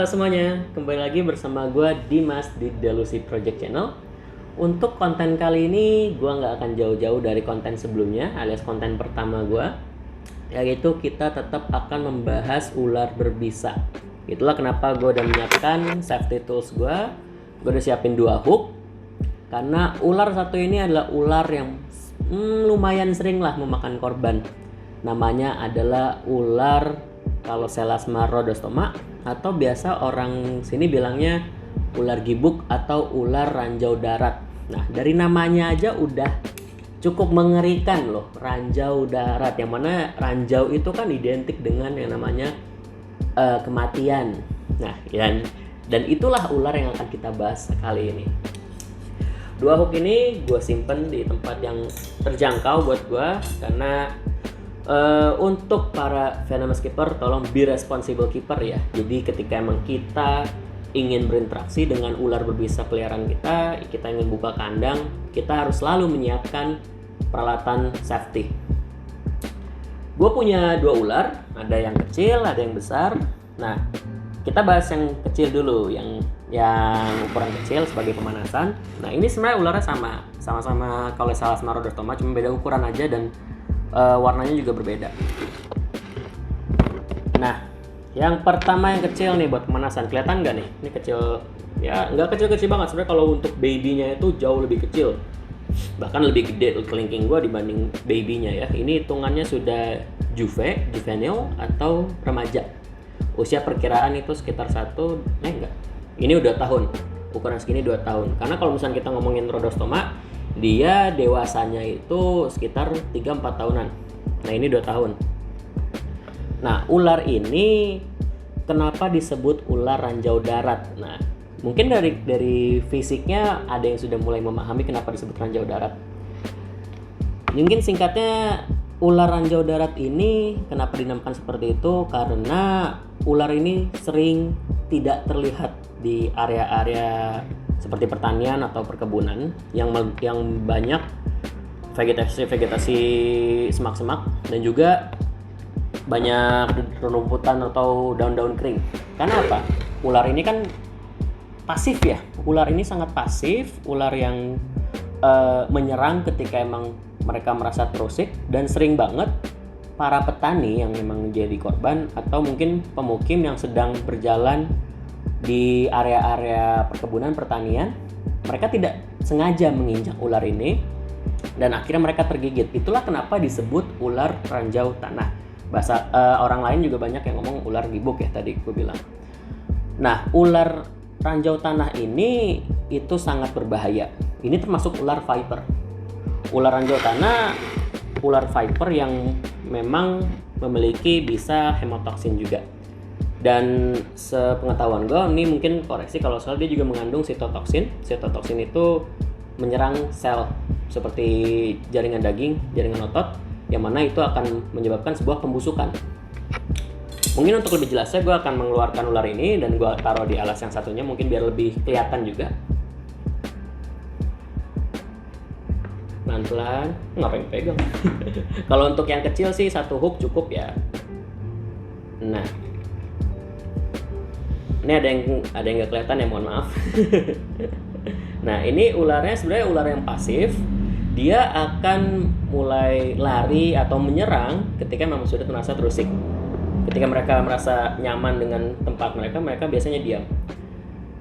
Halo semuanya, kembali lagi bersama gue Dimas di Delusi Project Channel. Untuk konten kali ini gue nggak akan jauh-jauh dari konten sebelumnya alias konten pertama gue, yaitu kita tetap akan membahas ular berbisa. Itulah kenapa gue udah menyiapkan safety tools gue. Gue udah siapin 2 hook karena ular satu ini adalah ular yang lumayan sering lah memakan korban. Namanya adalah ular kalau Selachma rhodostoma, atau biasa orang sini bilangnya ular gibuk atau ular ranjau darat. Nah, dari namanya aja udah cukup mengerikan loh, ranjau darat. Yang mana ranjau itu kan identik dengan yang namanya kematian. Nah, dan itulah ular yang akan kita bahas kali ini. 2 hook ini gue simpen di tempat yang terjangkau buat gue, karena untuk para venomous keeper tolong be responsible keeper ya. Jadi ketika emang kita ingin berinteraksi dengan ular berbisa peliharaan kita ingin buka kandang, kita harus selalu menyiapkan peralatan safety. Gue punya 2 ular, ada yang kecil, ada yang besar. Nah, kita bahas yang kecil dulu, yang ukuran kecil sebagai pemanasan. Nah, ini sebenarnya ularnya sama-sama kalau Selachma rhodostoma, cuma beda ukuran aja dan warnanya juga berbeda. Nah, yang pertama yang kecil nih buat pemanasan, kelihatan nggak nih? Ini kecil, ya nggak kecil-kecil banget sebenarnya. Kalau untuk babynya itu jauh lebih kecil, bahkan lebih gede kelingking gua dibanding babynya ya. Ini hitungannya sudah juvenile atau remaja. Usia perkiraan itu sekitar ini udah tahun, ukuran segini 2 tahun. Karena kalau misalnya kita ngomongin rhodostoma, dia dewasanya itu sekitar 3-4 tahunan. Nah, ini 2 tahun. Nah, ular ini kenapa disebut ular ranjau darat? Nah, mungkin dari fisiknya ada yang sudah mulai memahami kenapa disebut ranjau darat. Mungkin singkatnya, ular ranjau darat ini kenapa dinamakan seperti itu? Karena ular ini sering tidak terlihat di area-area seperti pertanian atau perkebunan yang banyak vegetasi semak-semak dan juga banyak rumputan atau daun-daun kering. Karena apa? Ular ini kan pasif ya. Ular ini sangat pasif, ular yang menyerang ketika emang mereka merasa terusik, dan sering banget para petani yang memang menjadi korban atau mungkin pemukim yang sedang berjalan di area-area perkebunan pertanian, mereka tidak sengaja menginjak ular ini dan akhirnya mereka tergigit. Itulah kenapa disebut ular ranjau tanah. Bahasa orang lain juga banyak yang ngomong ular gibuk ya, tadi gue bilang. Nah, ular ranjau tanah ini itu sangat berbahaya. Ini termasuk ular viper. Ular ranjau tanah ular viper yang memang memiliki bisa hemotoksin juga. Dan sepengetahuan gue, ini mungkin koreksi kalau salah, dia juga mengandung sitotoksin. Sitotoksin itu menyerang sel seperti jaringan daging, jaringan otot, yang mana itu akan menyebabkan sebuah pembusukan. Mungkin untuk lebih jelasnya gue akan mengeluarkan ular ini dan gue taruh di alas yang satunya, mungkin biar lebih kelihatan juga. Pelan-pelan, ngapain pegang? Kalau untuk yang kecil sih 1 hook cukup ya. Nah, ini ada yang nggak kelihatan ya, mohon maaf. Nah, ini ularnya sebenarnya ular yang pasif. Dia akan mulai lari atau menyerang ketika memang sudah merasa terusik. Ketika mereka merasa nyaman dengan tempat mereka biasanya diam.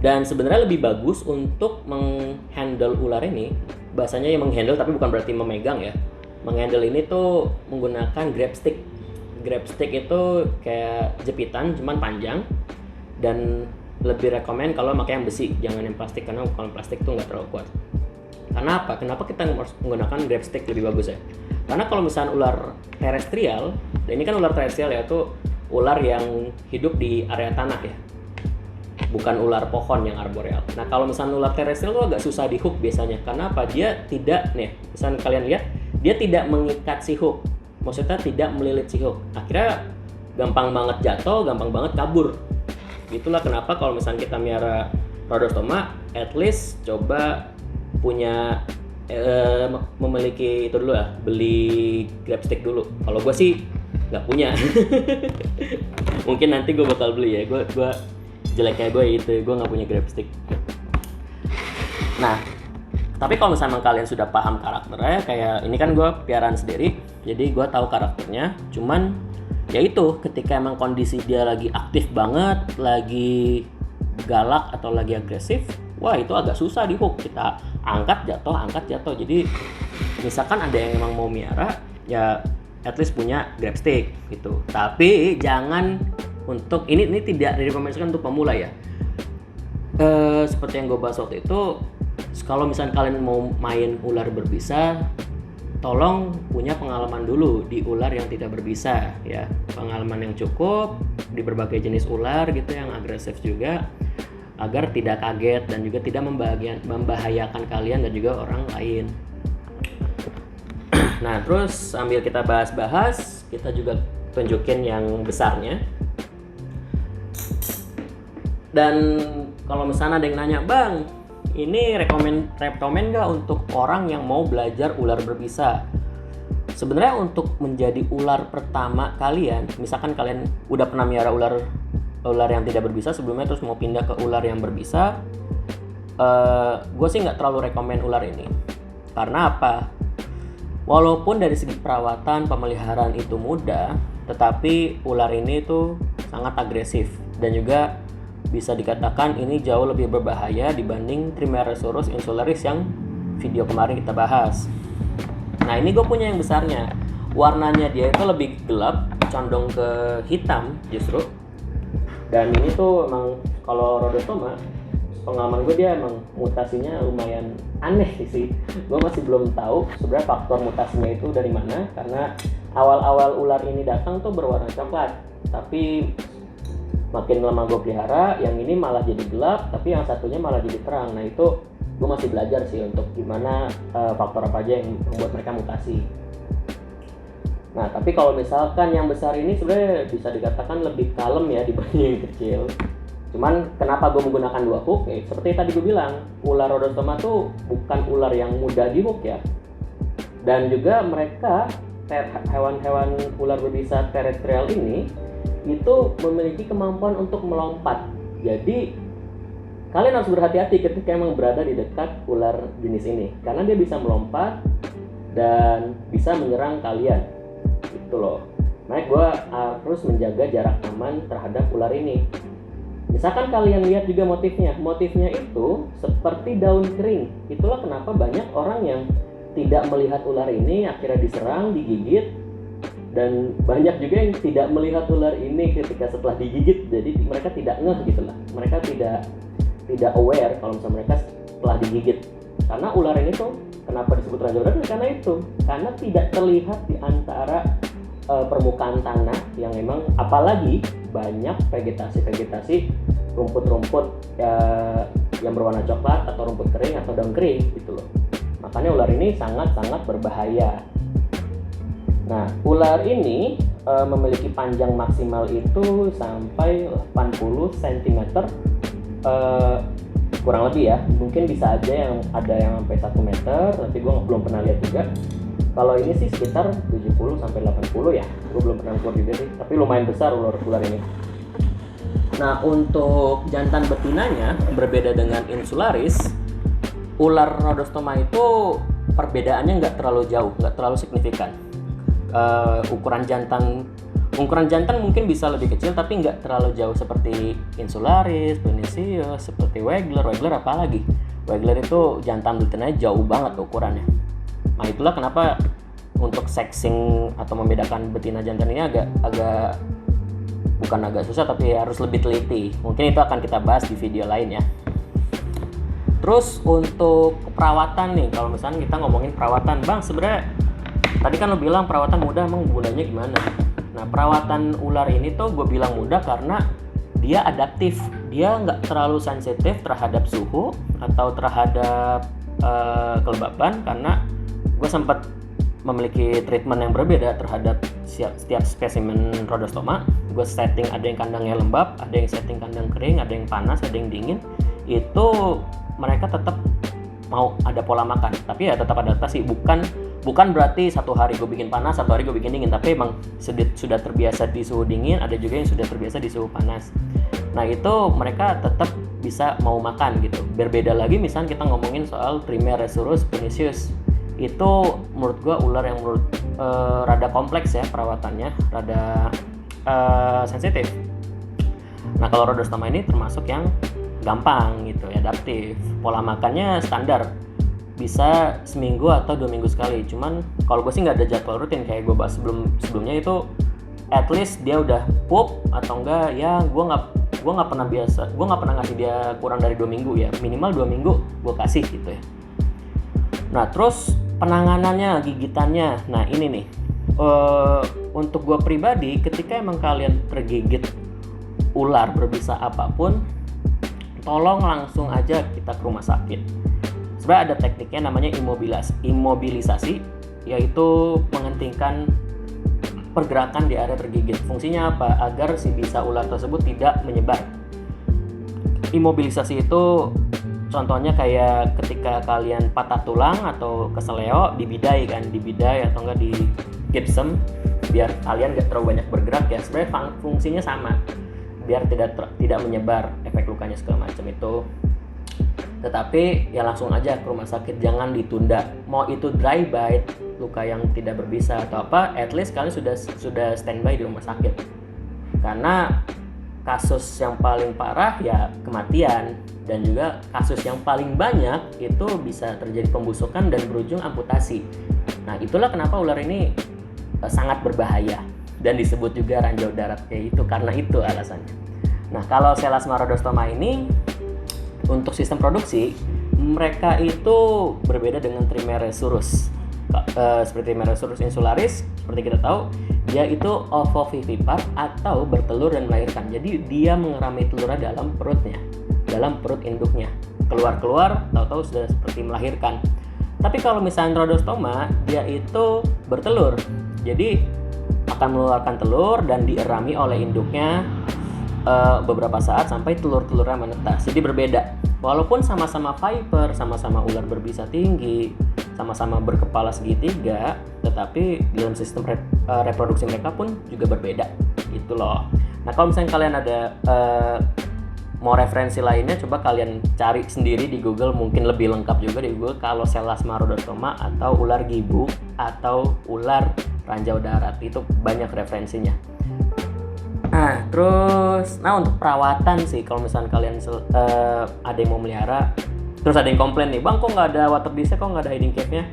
Dan sebenarnya lebih bagus untuk menghandle ular ini, bahasanya yang menghandle tapi bukan berarti memegang ya. Menghandle ini tuh menggunakan grab stick. Grab stick itu kayak jepitan cuman panjang, dan lebih rekomen kalau pakai yang besi, jangan yang plastik, karena kalau plastik itu nggak terlalu kuat. Karena apa? Kenapa kita harus menggunakan grab stick lebih bagus ya? Karena kalau misalnya ular terestrial, dan ini kan ular terestrial ya, itu ular yang hidup di area tanah ya, bukan ular pohon yang arboreal. Nah, kalau misalnya ular terestrial itu agak susah di hook biasanya. Karena apa? Dia tidak, misalnya kalian lihat, dia tidak mengikat si hook, maksudnya tidak melilit si hook. Akhirnya gampang banget jatuh, gampang banget kabur. Itulah kenapa kalau misalnya kita miara rhodostoma, at least coba punya memiliki itu dulu ya, beli grab stick dulu. Kalau gue sih nggak punya. Mungkin nanti gue bakal beli ya. Gue jeleknya gue itu, gue nggak punya grab stick. Nah, tapi kalau misalnya kalian sudah paham karakternya, kayak ini kan gue piaraan sendiri, jadi gue tahu karakternya. Cuman ya itu, ketika emang kondisi dia lagi aktif banget, lagi galak atau lagi agresif, wah itu agak susah di hook. Kita angkat jatuh. Jadi misalkan ada yang emang mau miara, ya at least punya grab stick gitu. Tapi jangan untuk ini tidak direkomendasikan untuk pemula ya. Seperti yang gue bahas waktu itu, kalau misalnya kalian mau main ular berbisa, tolong punya pengalaman dulu di ular yang tidak berbisa ya. Pengalaman yang cukup di berbagai jenis ular gitu yang agresif juga, agar tidak kaget dan juga tidak membahayakan kalian dan juga orang lain. Nah, terus sambil kita bahas-bahas, kita juga tunjukin yang besarnya. Dan kalau misalnya ada yang nanya, "Bang, ini rekomen nggak untuk orang yang mau belajar ular berbisa?" Sebenarnya untuk menjadi ular pertama kalian, misalkan kalian udah pernah miara ular yang tidak berbisa sebelumnya, terus mau pindah ke ular yang berbisa, gue sih nggak terlalu rekomen ular ini. Karena apa? Walaupun dari segi perawatan, pemeliharaan itu mudah, tetapi ular ini tuh sangat agresif dan juga bisa dikatakan ini jauh lebih berbahaya dibanding Trimeresurus insularis yang video kemarin kita bahas. Nah, ini gue punya yang besarnya. Warnanya dia itu lebih gelap, condong ke hitam justru. Dan ini tuh emang kalau Rhodostoma, pengalaman gue dia emang mutasinya lumayan aneh sih. Gue masih belum tahu sebenarnya faktor mutasinya itu dari mana, karena awal-awal ular ini datang tuh berwarna coklat, tapi makin lama gue pelihara, yang ini malah jadi gelap, tapi yang satunya malah jadi terang. Nah itu gue masih belajar sih untuk gimana faktor apa aja yang membuat mereka mutasi. Nah tapi kalau misalkan yang besar ini sebenarnya bisa dikatakan lebih kalem ya dibanding yang kecil. Cuman kenapa gue menggunakan 2 hook? Ya, seperti tadi gue bilang, ular Rhodostoma tuh bukan ular yang mudah di hook ya. Dan juga mereka, hewan-hewan ular berbisa terestrial ini, itu memiliki kemampuan untuk melompat. Jadi kalian harus berhati-hati ketika emang berada di dekat ular jenis ini, karena dia bisa melompat dan bisa menyerang kalian gitu loh. Makanya gue harus menjaga jarak aman terhadap ular ini. Misalkan kalian lihat juga motifnya itu seperti daun kering. Itulah kenapa banyak orang yang tidak melihat ular ini akhirnya diserang, digigit. Dan banyak juga yang tidak melihat ular ini ketika setelah digigit, jadi mereka tidak ngeh gitu lah. Mereka tidak aware kalau misalnya mereka setelah digigit. Karena ular ini tuh kenapa disebut raja ular? Karena tidak terlihat di antara permukaan tanah yang memang, apalagi banyak vegetasi rumput-rumput yang berwarna coklat atau rumput kering atau daun kering gitu loh. Makanya ular ini sangat-sangat berbahaya. Nah, ular ini memiliki panjang maksimal itu sampai 80 cm, kurang lebih ya. Mungkin bisa aja yang ada yang sampai 1 meter, tapi gue belum pernah lihat juga. Kalau ini sih sekitar 70 sampai 80 ya. Gue belum pernah ukur juga sih, tapi lumayan besar ular ini. Nah, untuk jantan betinanya berbeda dengan insularis, ular Rhodostoma itu perbedaannya nggak terlalu jauh, nggak terlalu signifikan. Ukuran jantan mungkin bisa lebih kecil, tapi nggak terlalu jauh seperti insularis, pernicious, seperti Wagler apalagi. Wagler itu jantan betinanya jauh banget ukurannya. Nah itulah kenapa untuk sexing atau membedakan betina jantan ini agak susah, tapi harus lebih teliti. Mungkin itu akan kita bahas di video lain ya. Terus untuk perawatan nih, kalau misalnya kita ngomongin perawatan, Bang, sebenarnya tadi kan lo bilang perawatan mudah, emang gunanya gimana? Nah, perawatan ular ini tuh gue bilang mudah karena dia adaptif. Dia nggak terlalu sensitif terhadap suhu atau terhadap kelembapan, karena gue sempat memiliki treatment yang berbeda terhadap setiap spesimen Rhodostoma. Gue setting ada yang kandangnya lembab, ada yang setting kandang kering, ada yang panas, ada yang dingin. Itu mereka tetap mau ada pola makan, tapi ya tetap adaptasi. Bukan berarti satu hari gue bikin panas, satu hari gue bikin dingin, tapi emang sudah terbiasa di suhu dingin, ada juga yang sudah terbiasa di suhu panas. Nah itu mereka tetap bisa mau makan gitu. Berbeda lagi misalnya kita ngomongin soal Trimeresurus pernicious, itu menurut gua ular yang menurut rada kompleks ya perawatannya, rada sensitif. Nah kalau Rhodostoma ini termasuk yang gampang gitu, adaptif. Pola makannya standar, bisa seminggu atau 2 minggu sekali. Cuman kalau gue sih nggak ada jadwal rutin kayak gue bahas sebelumnya itu, at least dia udah pup atau enggak ya gue nggak pernah ngasih dia kurang dari 2 minggu ya, minimal 2 minggu gue kasih gitu ya. Nah terus penanganannya, gigitannya, nah ini nih untuk gue pribadi, ketika emang kalian tergigit ular berbisa apapun, tolong langsung aja kita ke rumah sakit. Sebenarnya ada tekniknya namanya imobilisasi, yaitu menghentikan pergerakan di area tergigit. Fungsinya apa? Agar si bisa ular tersebut tidak menyebar. Imobilisasi itu contohnya kayak ketika kalian patah tulang atau keseleo, dibidai atau enggak di gipsum biar kalian nggak terlalu banyak bergerak ya. Sebenarnya fungsinya sama, biar tidak menyebar efek lukanya segala macam itu. Tetapi ya langsung aja ke rumah sakit, jangan ditunda. Mau itu dry bite, luka yang tidak berbisa atau apa, at least kalian sudah standby di rumah sakit. Karena kasus yang paling parah ya kematian, dan juga kasus yang paling banyak itu bisa terjadi pembusukan dan berujung amputasi. Nah itulah kenapa ular ini sangat berbahaya dan disebut juga ranjau darat kayak itu, karena itu alasannya. Nah kalau Sellasma rhodostoma ini untuk sistem produksi mereka itu berbeda dengan Trimeresurus. Seperti Trimeresurus insularis, seperti kita tahu, dia itu ovovivipar atau bertelur dan melahirkan. Jadi dia mengerami telurnya dalam perutnya, dalam perut induknya. Keluar tahu-tahu sudah seperti melahirkan. Tapi kalau misalnya Rhodostoma, dia itu bertelur. Jadi akan mengeluarkan telur dan dierami oleh induknya beberapa saat sampai telur-telurnya menetas. Jadi berbeda. Walaupun sama-sama viper, sama-sama ular berbisa tinggi, sama-sama berkepala segitiga, tetapi dalam sistem reproduksi mereka pun juga berbeda. Gitu loh. Nah kalau misalnya kalian ada mau referensi lainnya, coba kalian cari sendiri di Google, mungkin lebih lengkap juga di Google kalau Sellasma rhodostoma atau ular gibu atau ular ranjau darat, itu banyak referensinya. Nah terus, untuk perawatan sih, kalau misalnya kalian ada yang mau melihara, terus ada yang komplain nih, bang kok nggak ada water dish, kok nggak ada hiding cave-nya?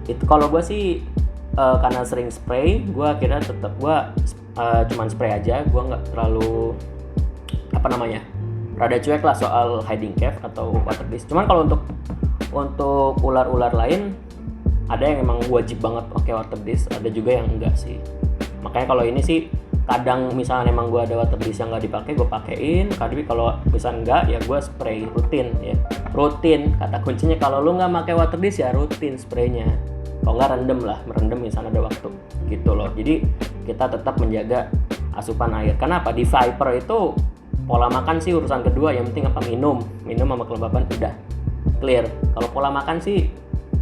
Itu kalau gue sih karena sering spray, gue akhirnya tetap cuman spray aja, gue nggak terlalu rada cuek lah soal hiding cave atau water dish. Cuman kalau untuk ular-ular lain ada yang emang wajib banget pakai water dish, ada juga yang enggak sih. Makanya kalau ini sih kadang misalnya emang gue ada water dish yang nggak dipakai, gue pakein. Tapi kalau misalnya enggak, ya gue spray rutin ya. Rutin, kata kuncinya kalau lu nggak pakai water dish ya rutin spraynya. Kalau nggak merendam misalnya ada waktu gitu loh. Jadi kita tetap menjaga asupan air. Kenapa? Di viper itu pola makan sih urusan kedua, yang penting apa? Minum sama kelembapan udah clear. Kalau pola makan sih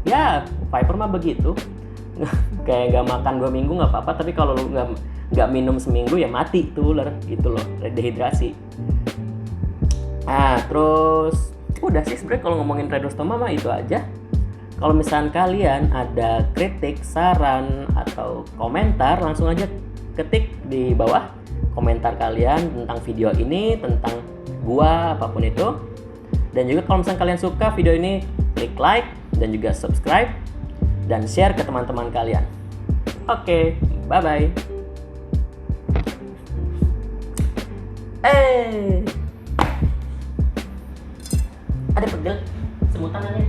ya viper mah begitu. Kayak nggak makan 2 minggu nggak apa-apa, tapi kalau lu nggak minum seminggu ya mati tuh ular gitu loh, dehidrasi. Terus udah sih sebenarnya kalau ngomongin Rhodostoma mah itu aja. Kalau misalnya kalian ada kritik, saran atau komentar, langsung aja ketik di bawah komentar kalian tentang video ini, tentang gua, apapun itu. Dan juga kalau misalnya kalian suka video ini, klik like dan juga subscribe dan share ke teman-teman kalian. Oke, bye-bye. Ada pegel semutan aja.